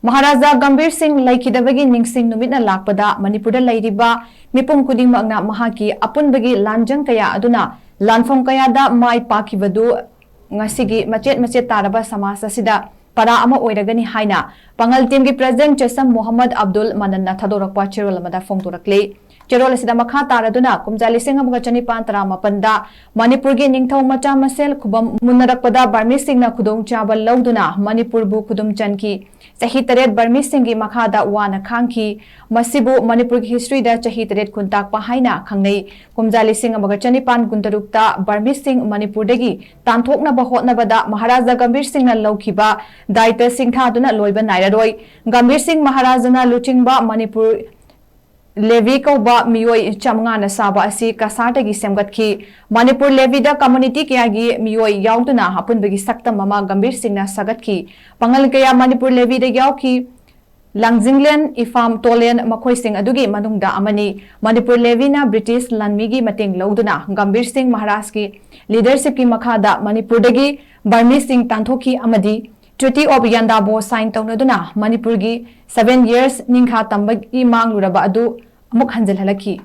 Maharaja Gambir Singh Laikidabagi Ningsing Numina Lakpada, Manipur Ladiba, Mipum Kuding Magna Mahaki, Apunbagi Lanjang Kaya Aduna, Lanfong Kayada, Mai Pakivadu, Ngasigi, Machet Taraba Samasa Sida, Para Ama Oiragani Haina, Pangal Timgi President Chesam Muhammad Abdul Manana Tadorakwa Cherolamada Fongturakle. Cherol sida makha taraduna kumjali singam gachani pantara mapanda Manipur gi Ningthou Macha Masel Khubam Munarikanda Burmese Singna Khudong Chaba lauduna Manipur bu khudum chanki chahi taret Burmese singi makha da wana khangki masibu Manipur gi history da chahi taret kuntak pa haina khangnei kumjali singam gachani pan guntarukta Burmese sing Manipur dagi tanthokna ba hotna bada Maharaja Gambir Singna Loukhi ba daita singtha duna loiba nairaroi Gambir Singh Maharajana luchingba Manipur Levy ko ba miyoi chamnga na saba asi kasarta gi semgat ki Manipur Levy da community kya gi miyoi yauduna hapun bagi sakta mama Gambir Singna sagat ki pangal kaya Manipur Levy da yaw ki Langjinglen ifam tolen makhoi sing adugi manungda amani Manipur Levy na British lanmi gi mateng lauduna Gambir Singh Maharaj ki leadership ki makhada Manipur dagi Burmese Singh tanthoki amadi Treaty of Yandabo sign taunaduna Manipur gi 7 years ningkha tambagi mangluraba adu amuk hanjal halaki